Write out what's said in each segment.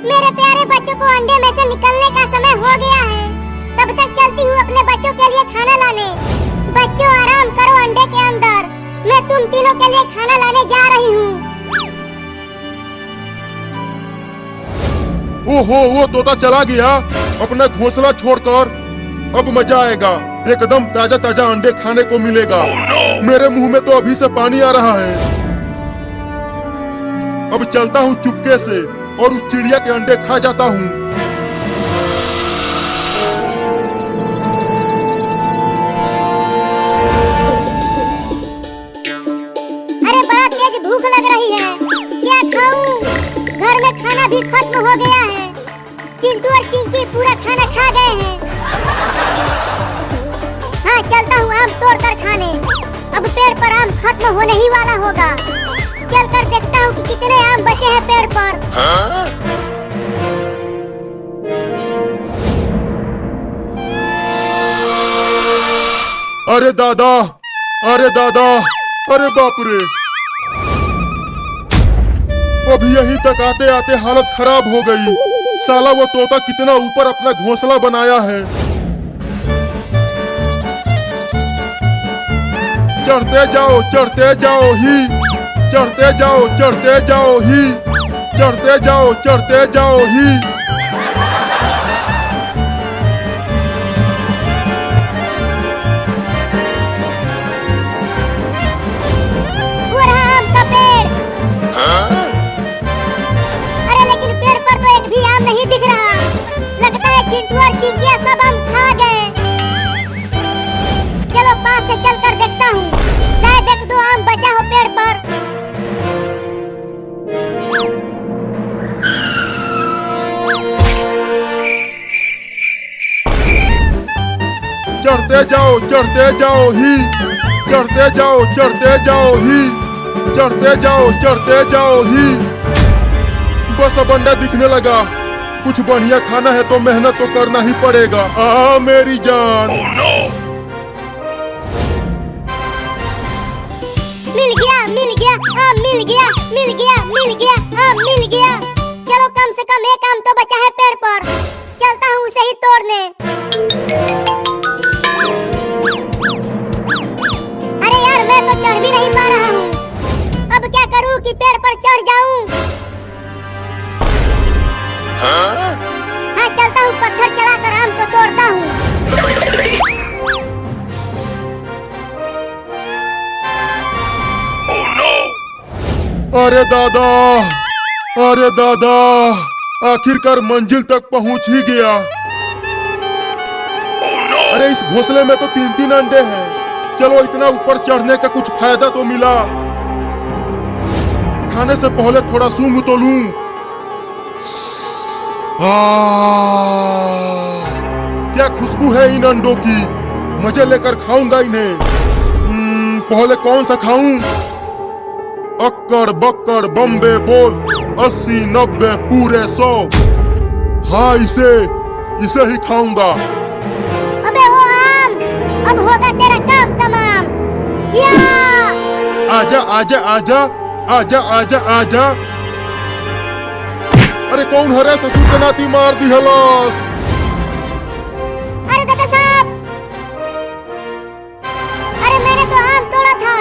मेरे प्यारे बच्चों को अंडे में से निकलने का समय हो गया है। तब तक चलती हूँ अपने बच्चों के लिए खाना लाने। बच्चों आराम करो अंडे के अंदर, मैं तुम तीनों के लिए खाना लाने जा रही हूँ। ओहो, वो तोता चला गया अपना घोंसला छोड़कर। अब मजा आएगा, एकदम ताजा ताजा अंडे खाने को मिलेगा। मेरे मुंह में तो अभी से पानी आ रहा है। अब चलता हूँ चुपके से और उस चिड़िया के अंडे खा जाता हूँ। अरे बड़ा तेज भूख लग रही है, क्या खाऊं? घर में खाना भी खत्म हो गया है। चिंटू और चिंकी पूरा खाना खा गए हैं। हाँ, चलता हूँ आम तोड़कर खाने। अब पेड़ पर आम खत्म होने ही वाला होगा। चलकर देखता हूँ कि कितने आम बचे हैं पेड़ पर। अरे दादा, अरे दादा, अरे बाप रे, अभी यहीं तक आते आते हालत खराब हो गई। साला वो तोता कितना ऊपर अपना घोंसला बनाया है। चढ़ते जाओ चढ़ते जाओ ही, चढ़ते जाओ चढ़ते जाओ ही, चढ़ते जाओ चढ़ते जाओ ही। वो रहा आम का पेड़। अरे लेकिन पेड़ पर तो एक भी आम नहीं दिख रहा। लगता है चिंटू और चिंकिया सब आम खा गए। चलो पास से चलकर देखता हूँ, शायद एक दो आम बचा हो पेड़ पर। चढ़ते जाओ चढ़ते जाओ ही, चढ़ते जाओ चढ़ते जाओ ही, चढ़ते जाओ चढ़ते जाओ ही। बस अब अंडा दिखने लगा। कुछ बढ़िया खाना है तो मेहनत तो करना ही पड़ेगा। मेरी जान। मिल गया मिल गया, हाँ मिल गया मिल गया मिल गया, हाँ मिल गया। चलो कम से कम एक आम तो बचा है पेड़ पर। चलता हूँ उसे ही तोड़ने। अरे यार, मैं तो चढ़ भी नहीं पा रहा हूँ। अब क्या करूँ कि पेड़ पर चढ़ जाऊँ? हाँ, चलता हूँ पत्थर चढ़ाकर आम को तोड़ता हूँ। अरे दादा, अरे दादा, आखिरकार मंजिल तक पहुंच ही गया। अरे इस घोंसले में तो 3-3 अंडे हैं। चलो इतना ऊपर चढ़ने का कुछ फायदा तो मिला। खाने से पहले थोड़ा सूंघ तो लूं। क्या खुशबू है इन अंडों की। मजे लेकर खाऊंगा इन्हें। पहले कौन सा खाऊं? अक्कड़ बक्कड़ बम्बे बोल 80 90 पूरे 100। हाँ, इसे ही खाऊंगा। अबे वो आम, अब होगा तेरा काम तमाम। या! आजा आजा आजा आजा आजा आजा। अरे कौन हरे ससुर के नाती मार दी हलास। अरे दादा साहब, अरे मैंने तो आम तोड़ा था,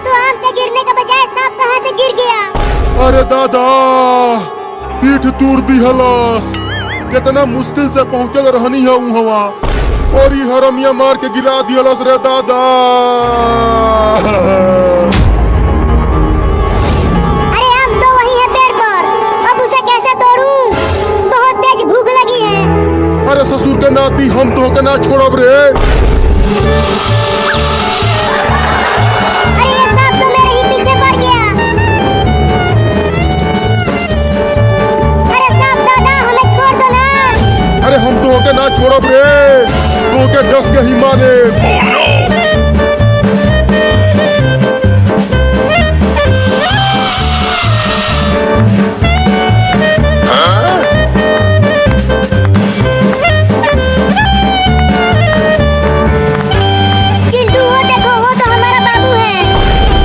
तो आम के गिरने के बजाय सांप कहाँ से गिर गया? अरे दादा, पीठ तूर दी हलास। कितना मुश्किल से पहुंचल रहनी है वहाँ, और ये हरमिया मार के गिरा दी हलास रे दादा। अरे आम तो वही है पेड़ पर, अब उसे कैसे तोड़ूं? बहुत तेज भूख लगी है। अरे ससुर के नाती, हम तो के ना छोड़ब रे। अरे ये सांप तो मेरे ही पीछे पड़ गया। अरे सांप दादा, हमें छोड़ दो ना। अरे हम तो के ना छोड़ब रे, तो के डस के ही माने। चिंटू, वो देखो, वो तो हमारा बाबू है।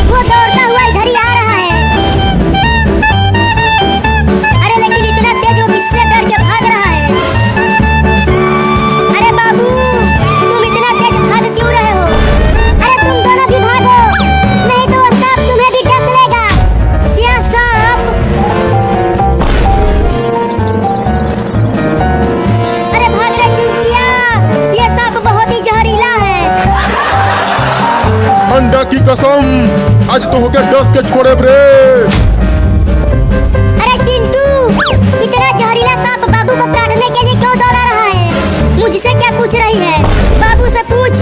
वो दौड़ता हुआ इधर ही आ रहा है। अरे लेकिन इतना तेज वो किससे कसम आज तो होके डस के छोड़े रे। अरे चिंटू, इतना जहरीला सांप बाबू को काटने के लिए क्यों दौड़ा रहा है? मुझसे क्या पूछ रही है? बाबू से पूछ।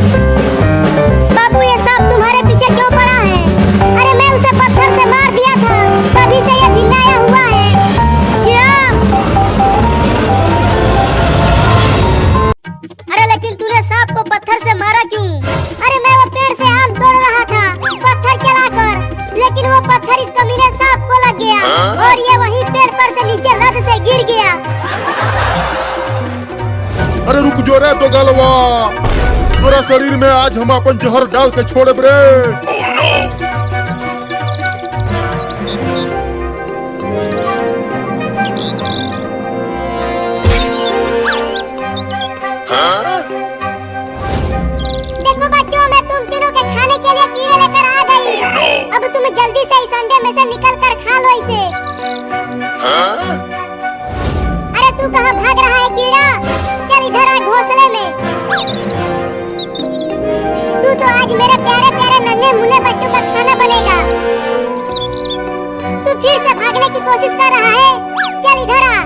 बाबू, ये सांप तुम्हारे पीछे क्यों पड़ा है? अरे मैं उसे पत्थर से मार दिया था, तभी से ये भिन्नाया हुआ है। क्या? अरे लेकिन तूने सांप को पत्थर से मारा क्यों? अरे मैं वो पेड़ से आम तोड़ रहा था पत्थर चलाकर, लेकिन वो पत्थर इस कमीने सांप को लग गया और ये वहीं पेड़ पर से नीचे लद से गिर गया। अरे रुक जो रे तो गलवा, तोरा शरीर में आज हम अपन जहर डाल के छोड़े रे। देखो बच्चों, मैं तुम तीनों के खाने के लिए कीड़े लेकर आ गई। अब तुम जल्दी से इस अंडे में से निकल कर खा लो इसे। अरे तू कहाँ भाग रहा है कीड़ा? चल इधर आ घोंसले में। तू तो आज मेरे प्यारे प्यारे नन्हे मुन्ने बच्चों का खाना बनेगा। तू फिर से भागने की कोशिश कर रहा है? चल इधर आ।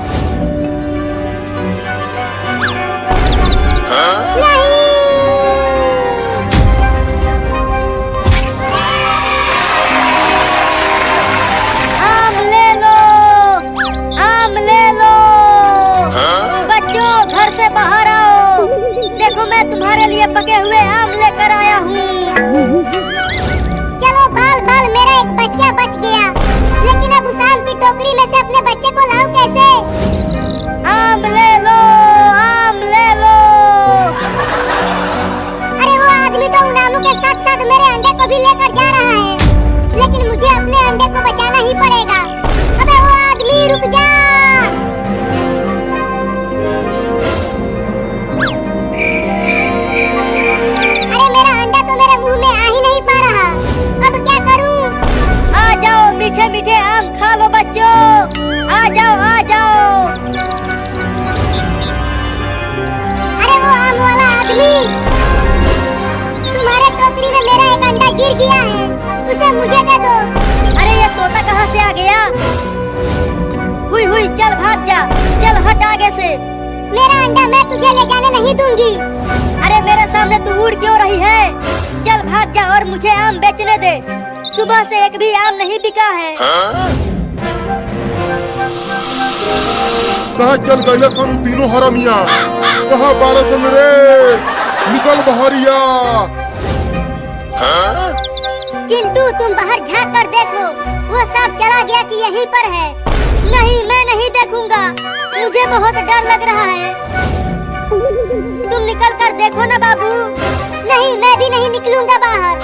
नहीं। आम ले लो, आम ले लो। बच्चों घर से बाहर आओ, देखो मैं तुम्हारे लिए पके हुए आम लेकर आया हूँ। चलो बाल बाल, मेरा एक बच्चा बच गया, लेकिन अब उस आम की टोकरी में से अपने बच्चे को लाऊं कैसे? आम ले लो, आम ले लो। अरे वो आदमी तो उन आमों के साथ साथ मेरे अंडे को भी लेकर जा रहा है, लेकिन मुझे अपने अंडे को बचाना ही पड़ेगा। अबे वो आदमी रुक जा। अरे मेरा अंडा तो मेरे मुंह में आ ही नहीं पा रहा, अब क्या करूं? आ जाओ मीठे मीठे आम खा लो बच्चों, आ जाओ आ जाओ। अरे वो आम वाला आदमी, तुम्हारे टोकरी में मेरा एक अंडा गिर गया है, उसे मुझे दे दो। अरे ये तोता कहाँ से आ गया? हुई हुई, चल भाग जा, चल हट आगे से। मेरा अंडा मैं तुझे ले जाने नहीं दूंगी। अरे मेरे सामने तू उड़ क्यों रही है? चल भाग जा और मुझे आम बेचने दे, सुबह से एक भी आम नहीं बिका है। कहाँ चल गए सन तीनों हरामिया? कहाँ बारह सन रे? निकल बहरिया। चिंटू तुम बाहर झांक कर देखो, वो सांप चला गया कि यहीं पर है? नहीं, मैं नहीं देखूंगा, मुझे बहुत डर लग रहा है। तुम निकल कर देखो ना बाबू। नहीं, मैं भी नहीं निकलूंगा बाहर।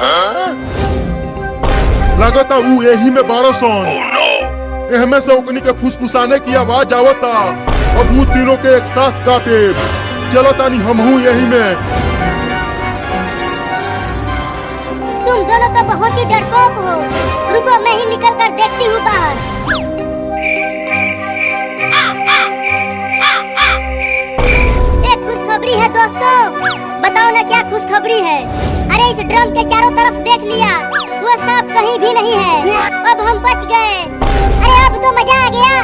लगता वो यही में बारह सन। एहमे से ओकनी के फुसफुसाने की आवाज आवता। अब वो तीनों के एक साथ काटे। चलो तानी हम हूँ यही में। तुम दोनों तो बहुत ही डरपोक हो। रुको, मैं ही निकल कर देखती हूँ बाहर। एक खुशखबरी है दोस्तों, बताओ ना क्या खुशखबरी है? अरे इस ड्रम के चारों तरफ देख लिया, वो सांप कहीं भी नहीं है। अब हम बच गए। अरे अब तो मजा आ गया।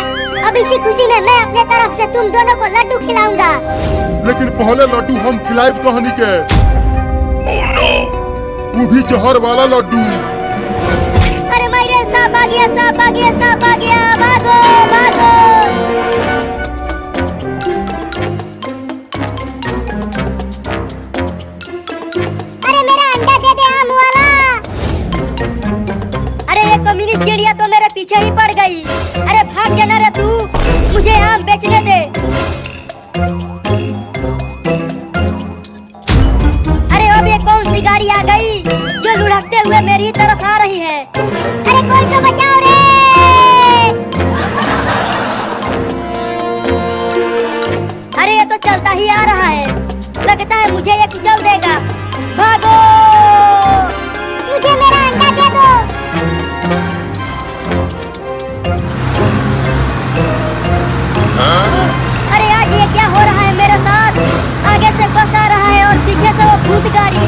अब इसी खुशी में मैं अपने तरफ से तुम दोनों को लड्डू खिलाऊंगा। लेकिन पहले लड्डू हम खिलाएब कहानी के। वो भी जहर वाला लड्डू। अरे मेरे सांप आ गया, सांप आ गया, सांप आ गया, भागो भागो। अरे मेरा अंडा दे दे आम वाला। अरे ये कमीनी चिड़िया तो मेरे पीछे ही पड़ गई। अरे भाग जाना रे तू, मुझे आम बेचने दे। अरे अब ये कौन सी गाड़ी आ गई जो लुढ़कते हुए मेरी तरफ आ रही है? अरे कोई तो बचाओ रे। अरे ये तो चलता ही आ रहा है, लगता है मुझे ये कुचल देगा। भागो, मुझे मेरा अंडा दे दो। अरे आज ये क्या हो रहा है मेरे साथ? आगे से बस आ रहा है और पीछे से वो भूत गाड़ी।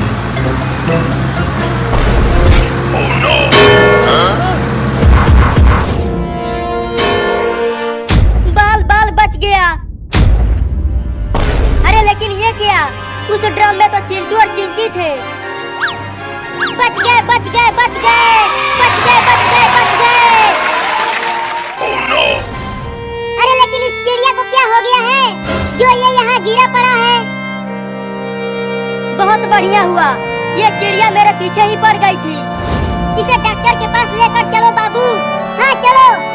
उस ड्रम में तो चिंटू और चिंकी थे। बच गए बच गए बच गए बच गए बच गए बच गए। अरे लेकिन इस चिड़िया को क्या हो गया है जो ये यहाँ गिरा पड़ा है? बहुत बढ़िया हुआ, ये चिड़िया मेरे पीछे ही पड़ गई थी। इसे डॉक्टर के पास लेकर चलो बाबू। हाँ चलो।